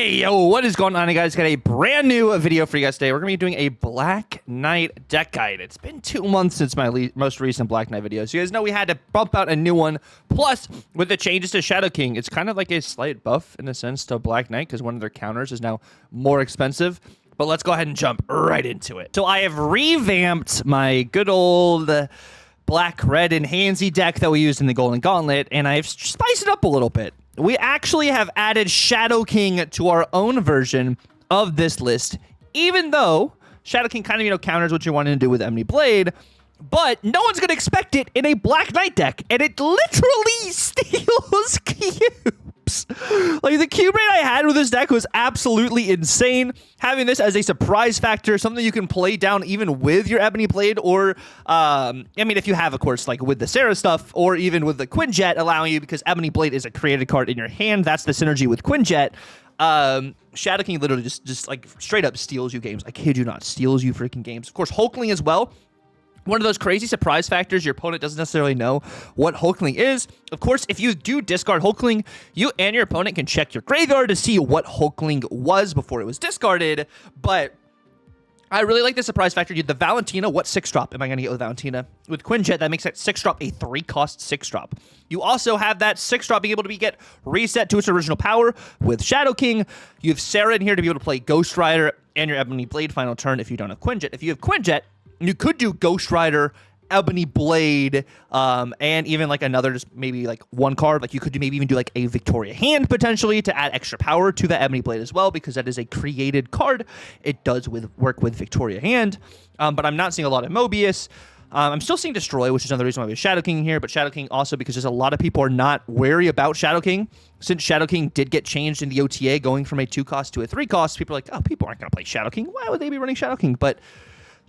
Hey, yo, what is going on, you guys? Got a brand new video for you guys today. We're going to be doing a Black Knight deck guide. It's been 2 months since my most recent Black Knight video. So you guys know we had to bump out a new one. Plus, with the changes to Shadow King, it's kind of like a slight buff, in a sense, to Black Knight, because one of their counters is now more expensive. But let's go ahead and jump right into it. So I have revamped my good old Black, Red, and Handsy deck that we used in the Golden Gauntlet, and I've spiced it up a little bit. We actually have added Shadow King to our own version of this list, even though Shadow King kind of, counters what you're wanting to do with Ebony Blade, but no one's going to expect it in a Black Knight deck, and it literally steals cubes. Like, the cube rate I had with this deck was absolutely insane. Having this as a surprise factor, something you can play down even with your Ebony Blade, or, if you have, of course, like with the Sarah stuff, or even with the Quinjet, allowing you, because Ebony Blade is a created card in your hand, that's the synergy with Quinjet. Shadow King literally just like straight up steals you games. I kid you not, steals you freaking games. Of course, Hulkling as well. One of those crazy surprise factors, your opponent doesn't necessarily know what Hulkling is. Of course, if you do discard Hulkling, you and your opponent can check your graveyard to see what Hulkling was before it was discarded. But I really like the surprise factor. The Valentina, what 6-drop am I going to get with Valentina? With Quinjet, that makes that 6-drop a 3-cost 6-drop. You also have that 6-drop being able to get reset to its original power with Shadow King. You have Sarah in here to be able to play Ghost Rider and your Ebony Blade final turn if you don't have Quinjet. If you have Quinjet, you could do Ghost Rider, Ebony Blade, and even like another, just maybe like one card. Like you could maybe even do like a Victoria Hand potentially to add extra power to the Ebony Blade as well, because that is a created card. It does work with Victoria Hand, but I'm not seeing a lot of Mobius. I'm still seeing Destroy, which is another reason why we have Shadow King here, but Shadow King also because there's a lot of people are not wary about Shadow King. Since Shadow King did get changed in the OTA, going from a 2-cost to a 3-cost, people are like, oh, people aren't going to play Shadow King. Why would they be running Shadow King? But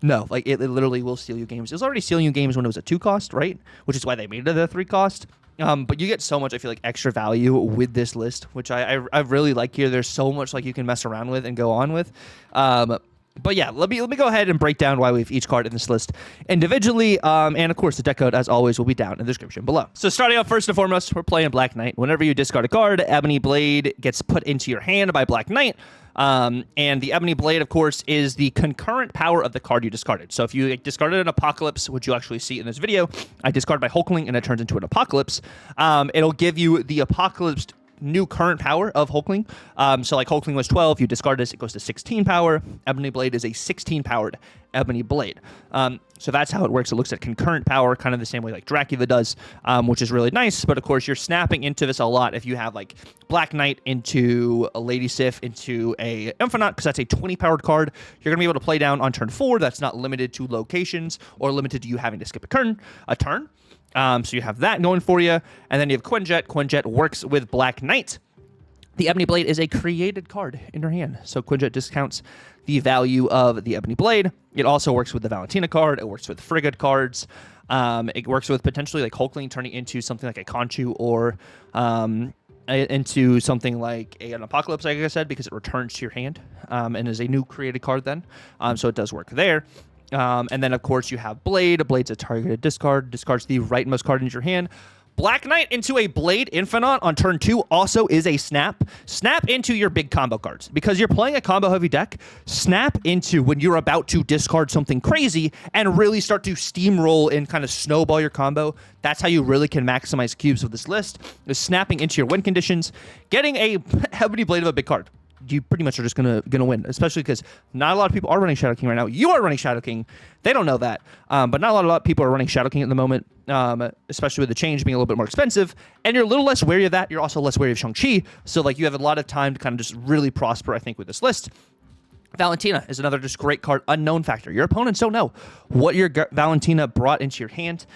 no, like it literally will steal you games. It was already stealing you games when it was a 2-cost, right? Which is why they made it a 3-cost. But you get so much, I feel like, extra value with this list, which I really like here. There's so much like you can mess around with and go on with. But yeah, let me go ahead and break down why we have each card in this list individually. And of course, the deck code, as always, will be down in the description below. So starting out first and foremost, we're playing Black Knight. Whenever you discard a card, Ebony Blade gets put into your hand by Black Knight. And the Ebony Blade, of course, is the concurrent power of the card you discarded. So if you discarded an Apocalypse, which you actually see in this video, I discard my Hulkling and it turns into an Apocalypse. It'll give you the Apocalypse new current power of Hulkling. So like Hulkling was 12, you discard this, it goes to 16 power. Ebony Blade is a 16-powered Ebony Blade. So that's how it works. It looks at concurrent power, kind of the same way like Dracula does, which is really nice. But of course, you're snapping into this a lot if you have like Black Knight into a Lady Sif into a Infinite, because that's a 20-powered card. You're going to be able to play down on turn 4. That's not limited to locations or limited to you having to skip a turn. So you have that going for you. And then you have Quinjet. Quinjet works with Black Knight. The Ebony Blade is a created card in your hand. So Quinjet discounts the value of the Ebony Blade. It also works with the Valentina card. It works with Frigate cards. It works with potentially like Hulkling turning into something like a Conchu, or into something like an Apocalypse, like I said, because it returns to your hand and is a new created card then. So it does work there. And then, of course, you have Blade. Blade's a targeted discard. Discards the rightmost card in your hand. Black Knight into a Blade Infinite on turn 2 also is a snap. Snap into your big combo cards. Because you're playing a combo-heavy deck, snap into when you're about to discard something crazy and really start to steamroll and kind of snowball your combo. That's how you really can maximize cubes with this list, is snapping into your win conditions, getting a Ebony Blade of a big card. You pretty much are just gonna win, especially because not a lot of people are running Shadow King right now. You are running Shadow King. They don't know that, but not a lot of people are running Shadow King at the moment, especially with the change being a little bit more expensive. And you're a little less wary of that. You're also less wary of Shang-Chi. So like you have a lot of time to kind of just really prosper, I think, with this list. Valentina is another just great card, unknown factor. Your opponents don't know what your Valentina brought into your hand,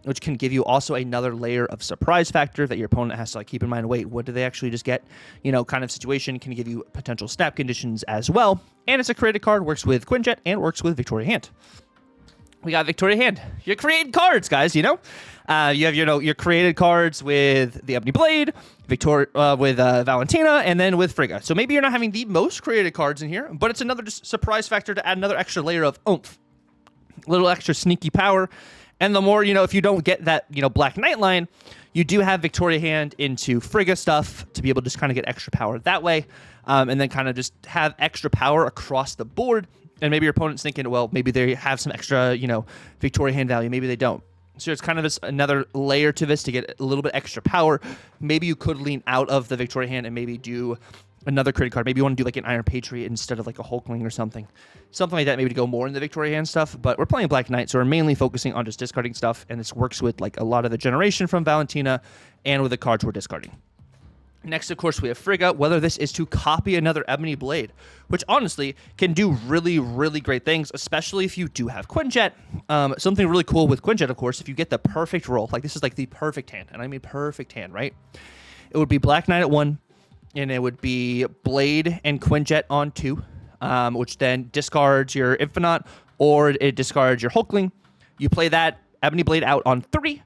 which can give you also another layer of surprise factor that your opponent has to like keep in mind. Wait, what did they actually just get? Kind of situation. Can give you potential snap conditions as well. And it's a created card, works with Quinjet and works with Victoria Hand. We got Victoria Hand. Your created cards, guys, you have, your created cards with the Ebony Blade, with Valentina, and then with Frigga. So maybe you're not having the most created cards in here, but it's another just surprise factor to add another extra layer of oomph. A little extra sneaky power. And the more, if you don't get that, Black Knight line, you do have Victoria Hand into Frigga stuff to be able to just kind of get extra power that way. And then kind of just have extra power across the board. And maybe your opponent's thinking, well, maybe they have some extra, Victoria Hand value. Maybe they don't. So it's kind of just another layer to this to get a little bit extra power. Maybe you could lean out of the Victoria Hand and maybe do another crit card. Maybe you want to do like an Iron Patriot instead of like a Hulkling or something. Something like that, maybe to go more in the Victoria Hand stuff. But we're playing Black Knight, so we're mainly focusing on just discarding stuff. And this works with like a lot of the generation from Valentina and with the cards we're discarding. Next, of course, we have Frigga, whether this is to copy another Ebony Blade, which honestly can do really, really great things, especially if you do have Quinjet. Something really cool with Quinjet, of course, if you get the perfect roll, like this is like the perfect hand, and I mean perfect hand, right? It would be Black Knight at 1, and it would be Blade and Quinjet on 2, which then discards your Infinite, or it discards your Hulkling. You play that Ebony Blade out on 3.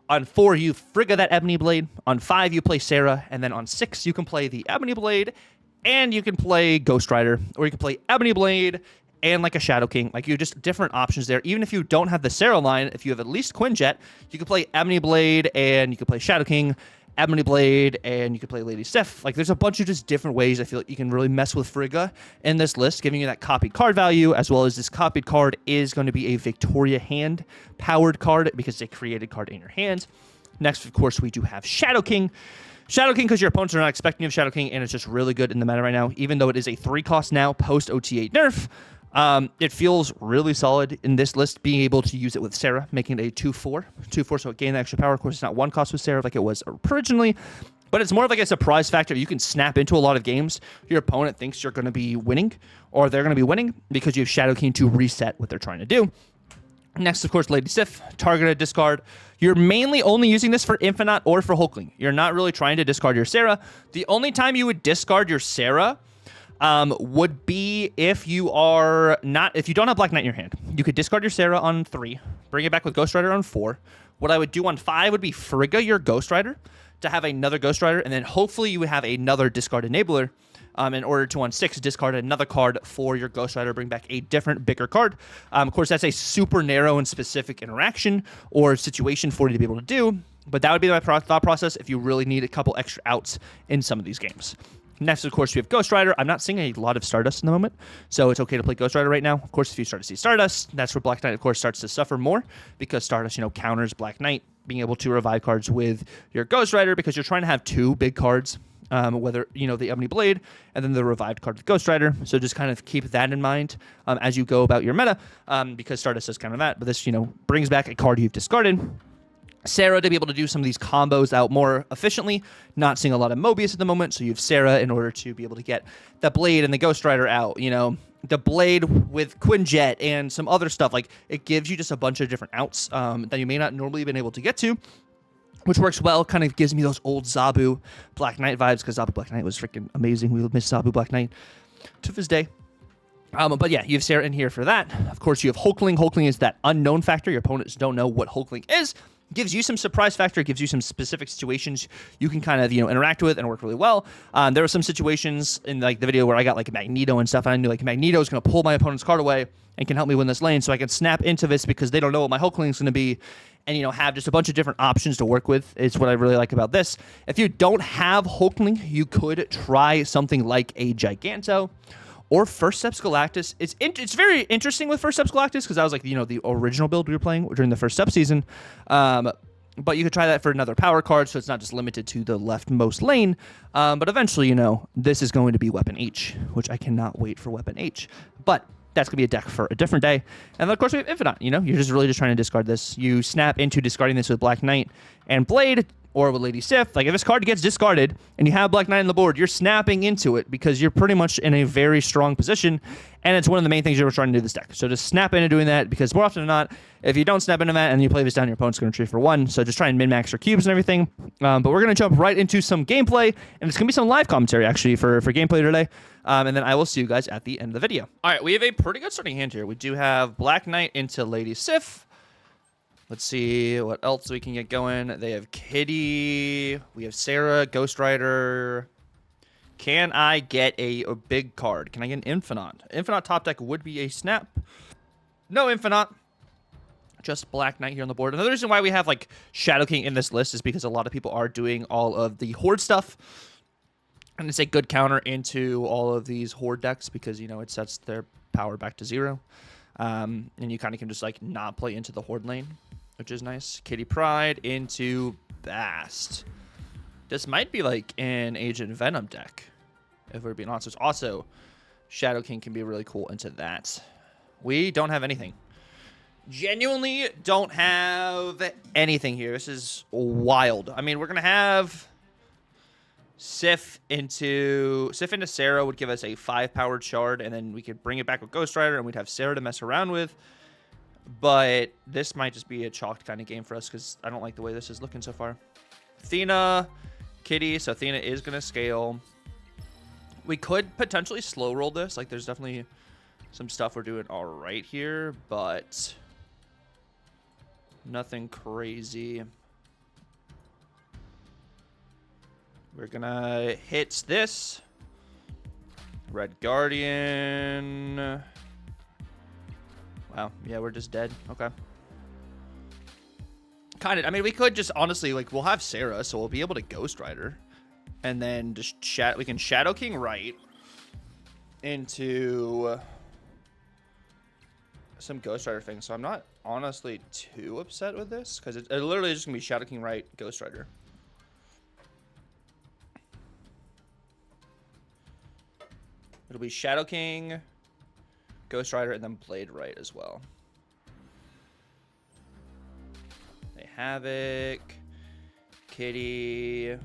On 4, you Frigga that Ebony Blade. On 5, you play Sarah. And then on 6, you can play the Ebony Blade, and you can play Ghost Rider, or you can play Ebony Blade and like a Shadow King. Like, you have just different options there. Even if you don't have the Sarah line, if you have at least Quinjet, you can play Ebony Blade, and you can play Shadow King, Ebony Blade, and you can play Lady Sif. Like, there's a bunch of just different ways I feel like you can really mess with Frigga in this list, giving you that copied card value, as well as this copied card is going to be a Victoria Hand powered card because it's a created card in your hand. Next, of course, we do have Shadow King. Shadow King, because your opponents are not expecting you of Shadow King, and it's just really good in the meta right now, even though it is a 3 cost now post OTA nerf. It feels really solid in this list, being able to use it with Sarah, making it a 2/4. 2/4, so it gained extra power. Of course, it's not 1 cost with Sarah like it was originally, but it's more of like a surprise factor. You can snap into a lot of games. Your opponent thinks you're going to be winning, or they're going to be winning, because you have Shadow King to reset what they're trying to do. Next, of course, Lady Sif, targeted discard. You're mainly only using this for Infinite or for Hulkling. You're not really trying to discard your Sarah. The only time you would discard your Sarah would be if you don't have Black Knight in your hand. You could discard your Sarah on 3, bring it back with Ghost Rider on 4. What I would do on 5 would be Frigga your Ghost Rider to have another Ghost Rider, and then hopefully you would have another discard enabler in order to on 6 discard another card for your Ghost Rider, bring back a different, bigger card. Of course, that's a super narrow and specific interaction or situation for you to be able to do, but that would be my thought process if you really need a couple extra outs in some of these games. Next, of course, we have Ghost Rider. I'm not seeing a lot of Stardust in the moment, so it's okay to play Ghost Rider right now. Of course, if you start to see Stardust, that's where Black Knight, of course, starts to suffer more, because Stardust, counters Black Knight, being able to revive cards with your Ghost Rider, because you're trying to have 2 big cards, whether, the Ebony Blade and then the revived card with Ghost Rider. So just kind of keep that in mind as you go about your meta, because Stardust does kind of that, but this, brings back a card you've discarded. Sarah to be able to do some of these combos out more efficiently. Not seeing a lot of Mobius at the moment, so you have Sarah in order to be able to get the Blade and the Ghost Rider out, the Blade with Quinjet and some other stuff. Like, it gives you just a bunch of different outs that you may not normally have been able to get to, which works well. Kind of gives me those old Zabu Black Knight vibes, because Zabu Black Knight was freaking amazing. We miss Zabu Black Knight to this day. But yeah, you have Sarah in here for that. Of course, you have Hulkling. Hulkling is that unknown factor. Your opponents don't know what Hulkling is. Gives you some surprise factor, gives you some specific situations you can kind of, interact with and work really well. There were some situations in like the video where I got like Magneto and stuff, and I knew like Magneto is going to pull my opponent's card away and can help me win this lane, so I can snap into this because they don't know what my Hulkling is going to be, and have just a bunch of different options to work with. Is what I really like about this. If you don't have Hulkling, you could try something like a Giganto or First Steps Galactus. It's very interesting with First Steps Galactus, because that was like, the original build we were playing during the First Step season. But you could try that for another power card, so it's not just limited to the leftmost lane. But eventually, this is going to be Weapon H, which I cannot wait for Weapon H. But that's going to be a deck for a different day. And then, of course, we have Infinite. You're just really just trying to discard this. You snap into discarding this with Black Knight and Blade, or with Lady Sif. Like, if this card gets discarded and you have Black Knight on the board, you're snapping into it because you're pretty much in a very strong position, and it's one of the main things you're trying to do this deck. So just snap into doing that, because more often than not, if you don't snap into that and you play this down, your opponent's going to retreat for 1. So just try and min-max your cubes and everything. But we're going to jump right into some gameplay, and it's going to be some live commentary, actually, for gameplay today. And then I will see you guys at the end of the video. All right, we have a pretty good starting hand here. We do have Black Knight into Lady Sif. Let's see what else we can get going. They have Kitty. We have Sarah, Ghost Rider. Can I get a big card? Can I get an Infinite? Infinite top deck would be a snap. No Infinite. just Black Knight here on the board. Another reason why we have like Shadow King in this list is because a lot of people are doing all of the Horde stuff. And it's a good counter into all of these Horde decks because, you know, it sets their power back to 0. And you kind of can just like not play into the Horde lane, which is nice. Kitty Pryde into Bast. This might be like an Agent Venom deck, if we're being honest. Also, Shadow King can be really cool into that. We don't have anything. Genuinely don't have anything here. This is wild. I mean, we're going to have Sif into Sarah would give us a 5-powered shard, and then we could bring it back with Ghost Rider, and we'd have Sarah to mess around with. But this might just be a chalked kind of game for us because I don't like the way this is looking so far. Athena, Kitty. So Athena is going to scale. We could potentially slow roll this. Like, there's definitely some stuff we're doing all right here, but nothing crazy. We're gonna hit this. Red Guardian. Wow, yeah, we're just dead. Okay. Kind of, I mean, we could just honestly, like, we'll have Sarah, so we'll be able to Ghost Rider. And then just we can Shadow King right into some Ghost Rider things. So I'm not honestly too upset with this because it literally is just gonna be Shadow King right, Ghost Rider. It'll be Shadow King, Ghost Rider, and then Blade right as well. They Havoc, Kitty.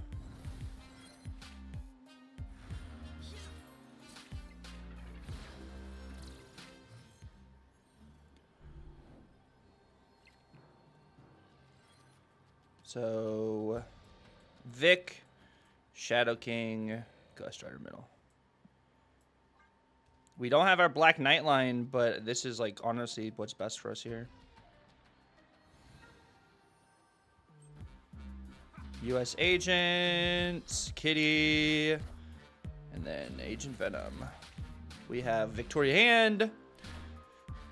So, Vic, Shadow King, Ghost Rider middle. We don't have our Black Knight line, but this is, like, honestly what's best for us here. U.S. Agent, Kitty, and then Agent Venom. We have Victoria Hand,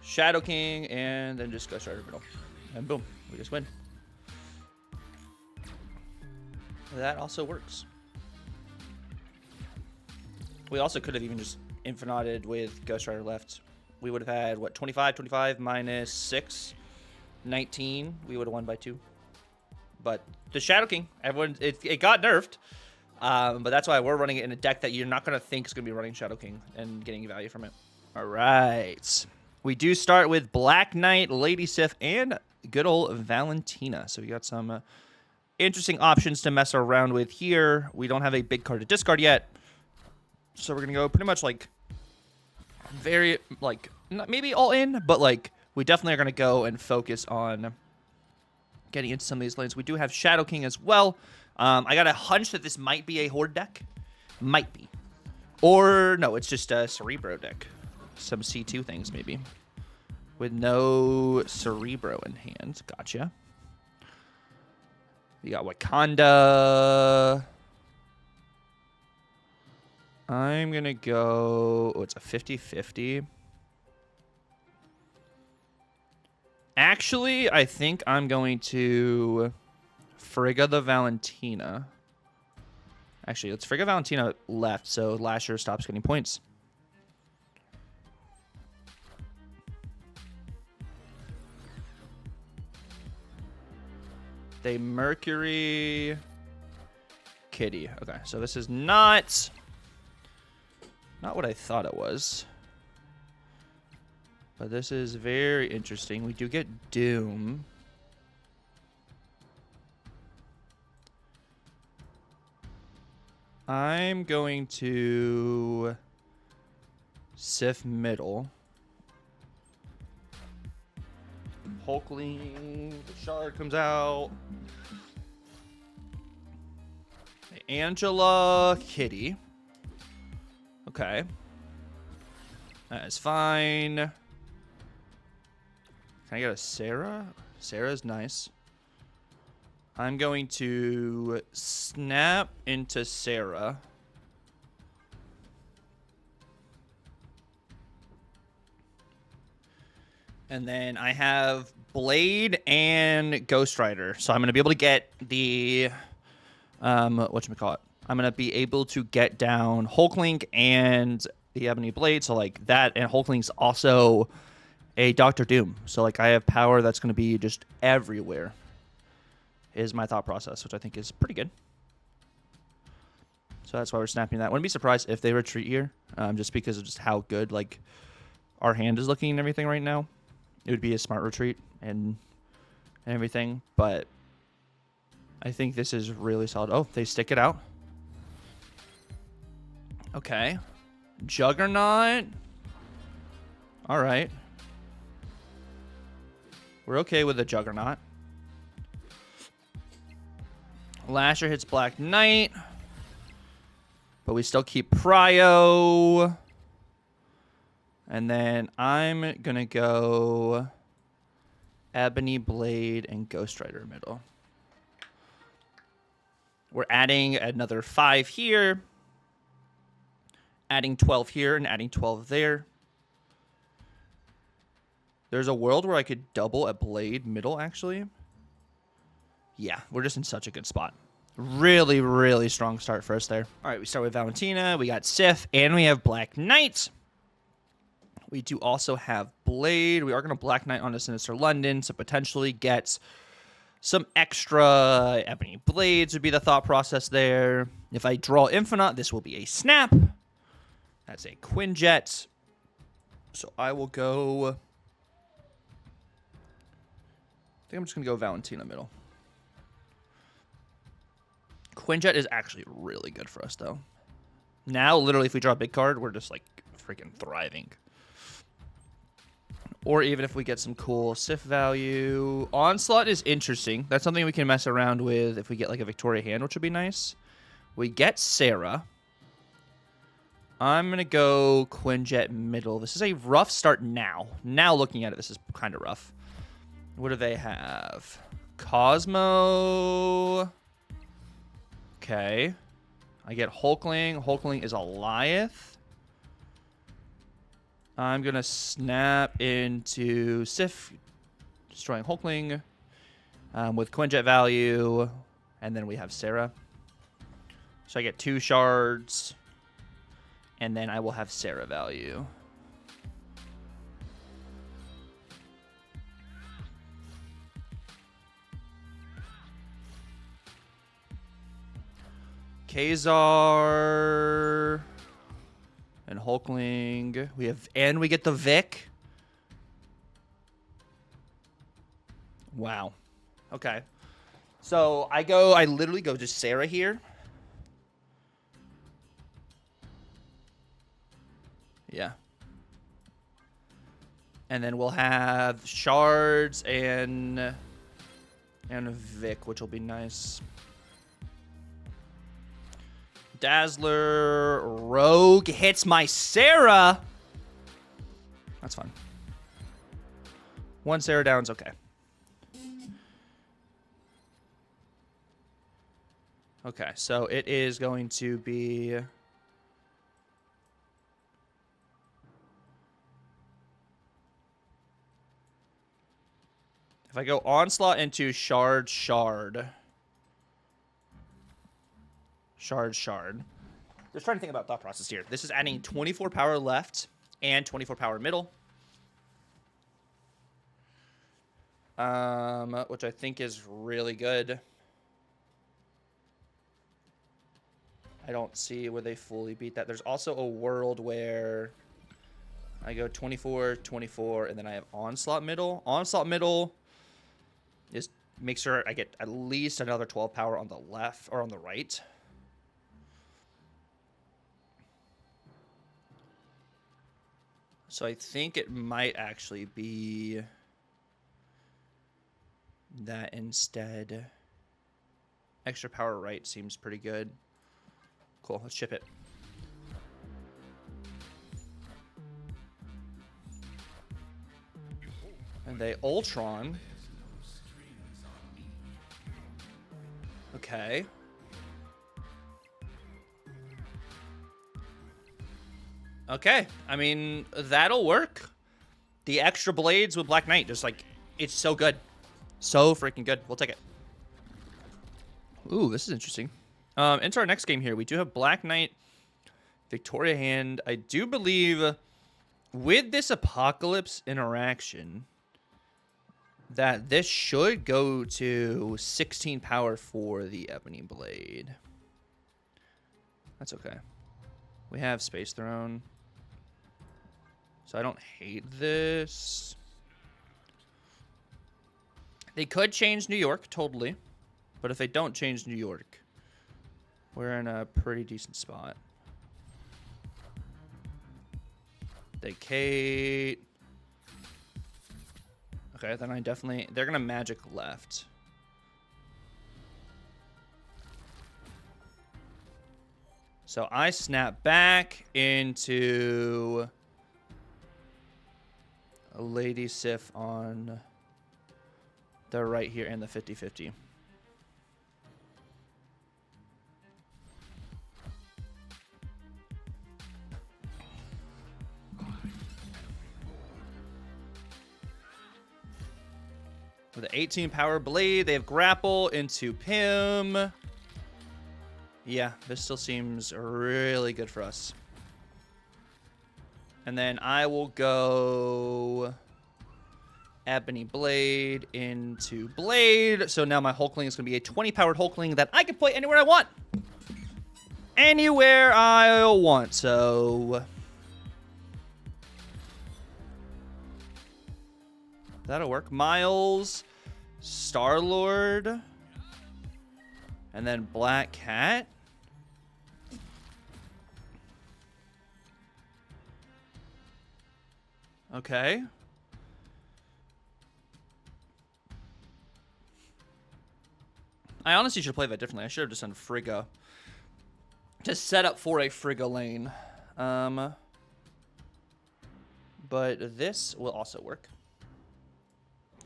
Shadow King, and then just Ghost Rider middle. And boom, we just win. That also works. We also could have even just infinited with Ghost Rider left. We would have had, what, 25 minus 6, 19. We would have won by 2. But the Shadow King, it got nerfed. But that's why we're running it in a deck that you're not going to think is going to be running Shadow King and getting value from it. All right. We do start with Black Knight, Lady Sif, and good old Valentina. So we got some interesting options to mess around with here. We don't have a big card to discard yet. So we're going to go pretty much like very, like, not maybe all in, but like we definitely are going to go and focus on getting into some of these lanes. We do have Shadow King as well. I got a hunch that this might be a Horde deck. Might be. Or, no, it's just a Cerebro deck. Some C2 things, maybe. With no Cerebro in hand. Gotcha. You got Wakanda. I'm going to go... Oh, it's a 50-50. Actually, I think I'm going to Frigga the Valentina. Actually, let's Frigga Valentina left, so Lasher stops getting points. They Mercury... Kitty. Okay, so this is not what I thought it was. But this is very interesting. We do get Doom. I'm going to Sif middle. Hulkling, the shard comes out. Angela, Kitty. Okay. That is fine. Can I get a Sarah? Sarah's nice. I'm going to snap into Sarah. And then I have Blade and Ghost Rider. So I'm going to be able to get the, whatchamacallit. I'm going to be able to get down Hulkling and the Ebony Blade. So, like, that, and Hulkling's also a Doctor Doom. So, like, I have power that's going to be just everywhere, is my thought process, which I think is pretty good. So that's why we're snapping that. Wouldn't be surprised if they retreat here, just because of just how good, like, our hand is looking and everything right now. It would be a smart retreat and everything, but I think this is really solid. Oh, they stick it out. Okay. Juggernaut. All right. We're okay with the Juggernaut. Lasher hits Black Knight. But we still keep Prio. And then I'm going to go Ebony Blade and Ghost Rider middle. We're adding another 5 here. Adding 12 here and adding 12 there. There's a world where I could double a Blade middle, actually. Yeah, we're just in such a good spot. Really, really strong start for us there. All right, we start with Valentina. We got Sif, and we have Black Knight. We do also have Blade. We are going to Black Knight onto Sinister London, so potentially get some extra Ebony Blades would be the thought process there. If I draw Infinite, this will be a snap. That's a Quinjet. So I will go... I think I'm just going to go Valentina middle. Quinjet is actually really good for us, though. Now, literally, if we draw a big card, we're just, like, freaking thriving. Or even if we get some cool Sif value. Onslaught is interesting. That's something we can mess around with if we get, like, a Victoria hand, which would be nice. We get Sarah. I'm going to go Quinjet middle. This is a rough start now. Now, looking at it, this is kind of rough. What do they have? Cosmo... Okay. I get Hulkling. Hulkling is Goliath. I'm going to snap into Sif, destroying Hulkling with Quinjet value. And then we have Sarah. So I get 2 shards. And then I will have Sarah value. Kazar and Hulkling. We get the Vic. Wow. Okay. So I literally go to Sarah here. Yeah. And then we'll have shards and Vic, which will be nice. Dazzler, Rogue hits my Sarah. That's fine. 1 Sarah down's okay. Okay, so it is going to be... If I go Onslaught into Shard. Just trying to think about thought process here. This is adding 24 power left and 24 power middle. Which I think is really good. I don't see where they fully beat that. There's also a world where I go 24, 24, and then I have Onslaught middle. Onslaught middle is make sure I get at least another 12 power on the left or on the right. So I think it might actually be that instead. Extra power right seems pretty good. Cool, let's ship it. And they Ultron. Okay. Okay, I mean, that'll work. The extra blades with Black Knight just, like, It's so good. So freaking good. We'll take it. Ooh, this is interesting. Into our next game here, we do have Black Knight, Victoria hand. I do believe with this Apocalypse interaction that this should go to 16 power for the Ebony Blade. That's okay. We have Space Throne. So I don't hate this. They could change New York, totally. But if they don't change New York, we're in a pretty decent spot. Vacate. Okay, then they're going to magic left. So I snap back into a Lady Sif on the right here and the 50-50. With the 18 power blade, they have grapple into Pim. Yeah, this still seems really good for us. And then I will go Ebony Blade into Blade. So now my Hulkling is going to be a 20-powered Hulkling that I can play anywhere I want. Anywhere I want. So that'll work. Miles, Star-Lord, and then Black Cat. Okay. I honestly should play that differently. I should have just done Frigga. Just set up for a Frigga lane. But this will also work.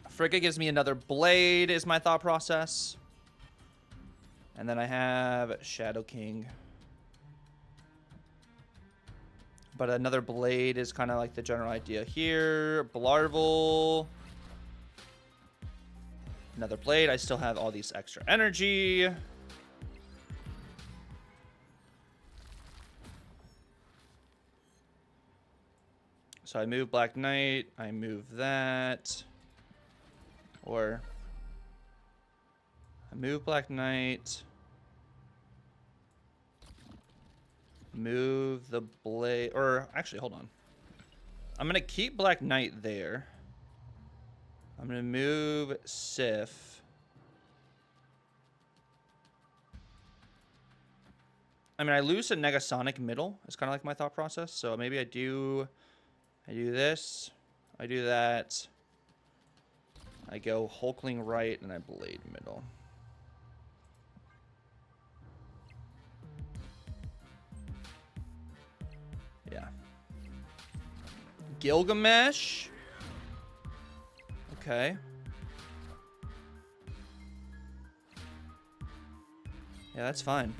Frigga gives me another blade is my thought process. And then I have Shadow King. But another blade is kind of like the general idea here. Blarvel. Another blade. I still have all these extra energy. So I move Black Knight. I move that. Or I move Black Knight. Move the blade, or actually, hold on. I'm going to keep Black Knight there. I'm going to move Sif. I mean, I lose a Negasonic middle. It's kind of like my thought process. So maybe I do this. I do that. I go Hulkling right, and I Blade middle. Yeah. Gilgamesh. Okay. Yeah, that's fine.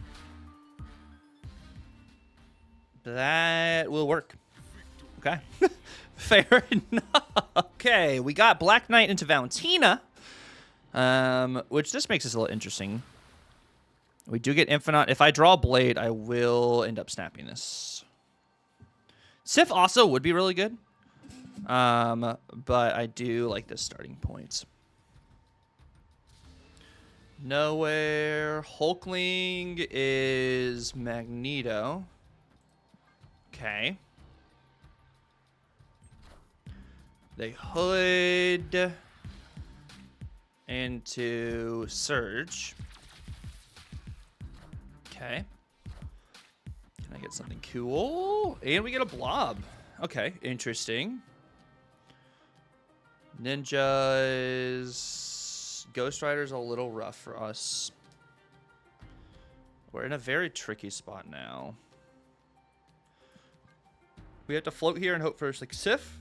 That will work. Okay. Fair enough. Okay, we got Black Knight into Valentina. Which this makes this a little interesting. We do get Infinite. If I draw Blade, I will end up snapping this. Sif also would be really good. But I do like this starting point. Nowhere. Hulkling is Magneto. Okay. They hood into Surge. Okay. Can I get something cool? And we get a blob. Okay, interesting. Ninjas. Ghost Rider's a little rough for us. We're in a very tricky spot now. We have to float here and hope for like Sif,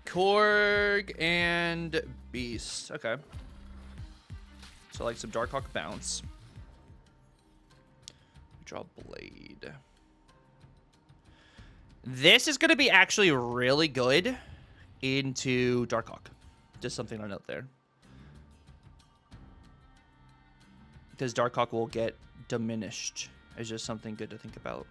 Korg, and Beast. Okay. So like some Darkhawk bounce. Draw Blade. This is going to be actually really good into Darkhawk. Just something to note there. Because Darkhawk will get diminished. It's just something good to think about.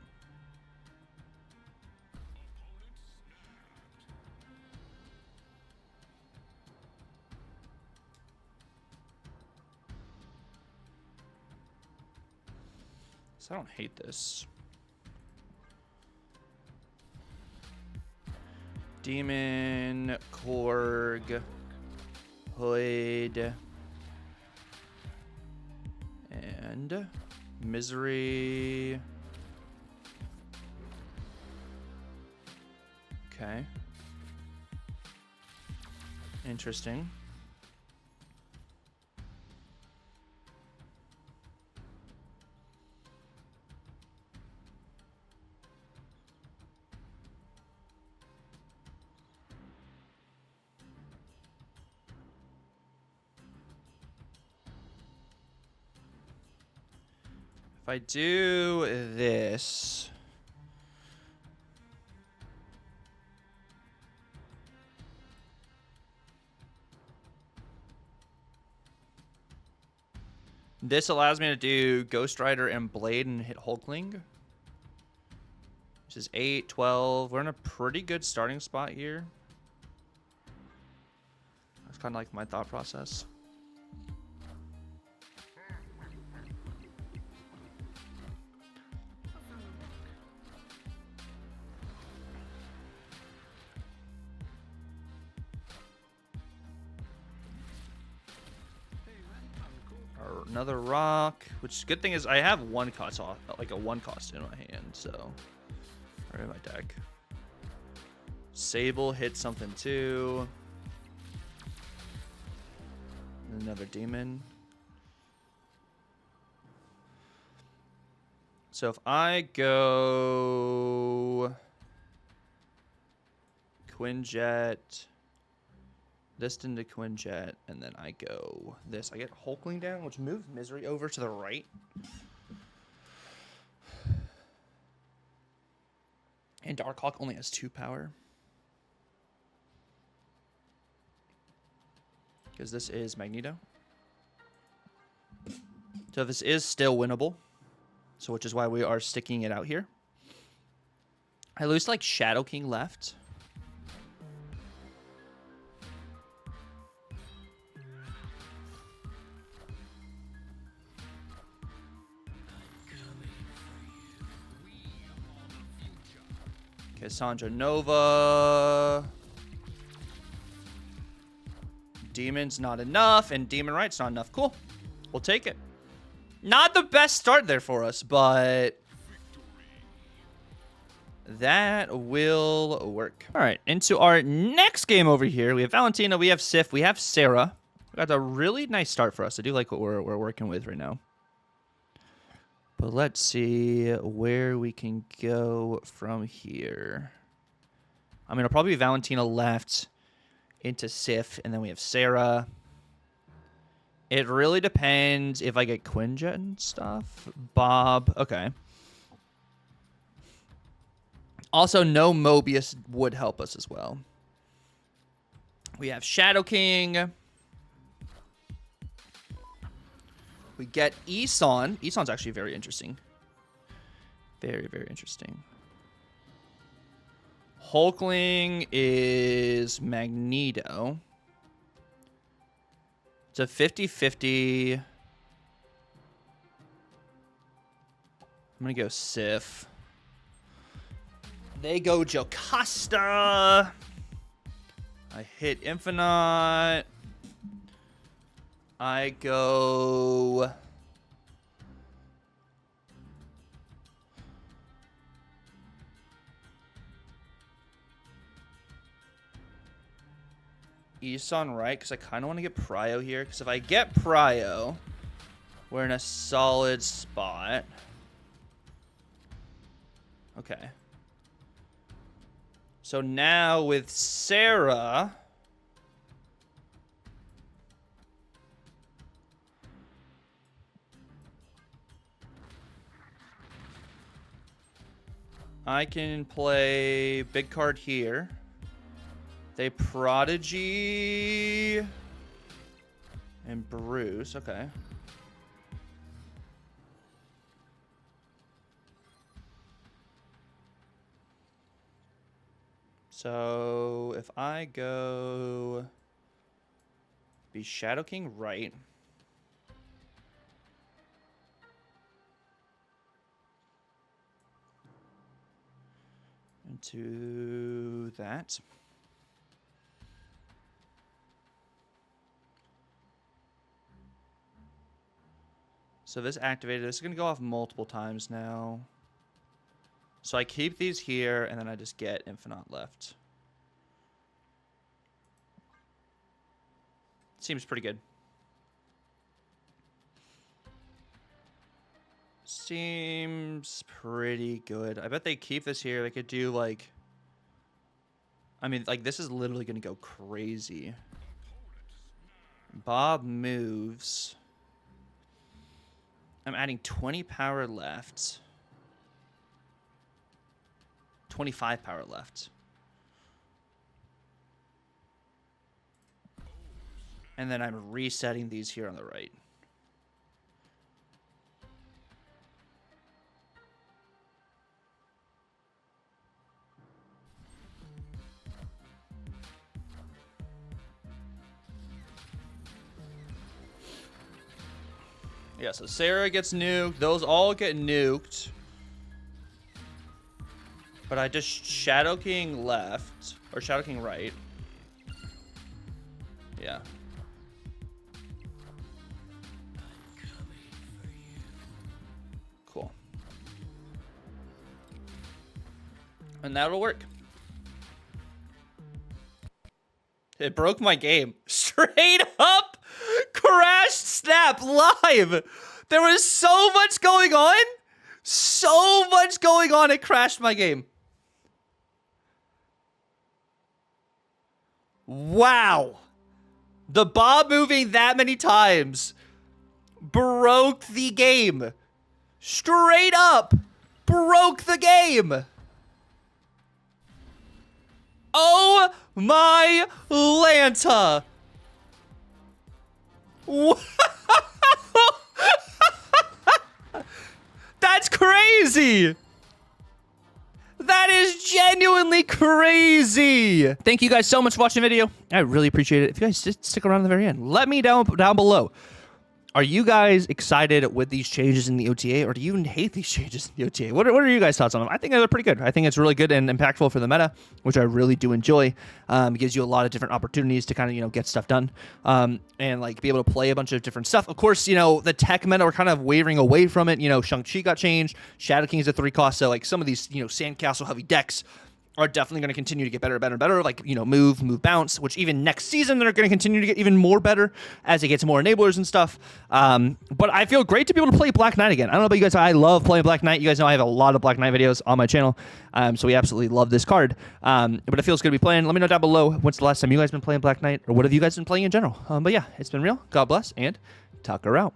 So I don't hate this. Demon, Korg, Hood, and Misery. Okay. Interesting. If I do this, this allows me to do Ghost Rider and Blade and hit Hulkling, which is 8, 12. We're in a pretty good starting spot here. That's kind of like my thought process. Another rock, which good thing is I have one cost off, like a one cost in my hand, so or in my deck. Sable hit something too. Another demon. So if I go Quinjet, this into Quinjet, and then I go this. I get Hulkling down, which moves Misery over to the right. And Darkhawk only has 2 power. Because this is Magneto. So this is still winnable. So which is why we are sticking it out here. I lose like Shadow King left. Cassandra Nova. Demon's not enough, and Demon Right's not enough. Cool. We'll take it. Not the best start there for us, but that will work. All right, into our next game over here. We have Valentina, we have Sif, we have Sarah. That's a really nice start for us. I do like what we're working with right now. But let's see where we can go from here. I mean, it'll probably be Valentina left into Sif, and then we have Sarah. It really depends if I get Quinjet and stuff. Bob, okay. Also, no Mobius would help us as well. We have Shadow King. We get Isan. Isan's actually very interesting. Very, very interesting. Hulkling is Magneto. It's a 50-50. I'm going to go Sif. They go Jocasta. I hit Infinite. I go Isan right, because I kind of want to get Prio here. Because if I get Prio, we're in a solid spot. Okay. So now with Sarah, I can play big card here. They Prodigy and Bruce. Okay. So if I go be Shadow King right. Into that. So this activated. This is going to go off multiple times now. So I keep these here, and then I just get Infinite left. Seems pretty good. Seems pretty good. I bet they keep this here. They could do, like... I mean, like, this is literally going to go crazy. Bob moves. I'm adding 20 power left. 25 power left. And then I'm resetting these here on the right. Yeah, so Sarah gets nuked. Those all get nuked. But I just Shadow King left. Or Shadow King right. Yeah. Cool. And that'll work. It broke my game. Straight up crashed Snap live. There was so much going on. So much going on. It crashed my game. Wow. The Bob moving that many times broke the game. Straight up broke the game. Oh my Lanta. That's crazy. That is genuinely crazy. Thank you guys so much for watching the video. I really appreciate it. If you guys just stick around to the very end, let me down below. Are you guys excited with these changes in the OTA, or do you hate these changes in the OTA? What are you guys' thoughts on them? I think they're pretty good. I think it's really good and impactful for the meta, which I really do enjoy. It gives you a lot of different opportunities to kind of, get stuff done, and like be able to play a bunch of different stuff. Of course, the tech meta, we're kind of wavering away from it. Shang-Chi got changed. Shadow King is a 3 cost, so like some of these, sandcastle heavy decks are definitely going to continue to get better and better and better, like, move, bounce, which even next season they're going to continue to get even more better as they get some more enablers and stuff. But I feel great to be able to play Black Knight again. I don't know about you guys, I love playing Black Knight. You guys know I have a lot of Black Knight videos on my channel, so we absolutely love this card. But it feels good to be playing. Let me know down below when's the last time you guys been playing Black Knight, or what have you guys been playing in general. But yeah, it's been real. God bless, and Tucker out.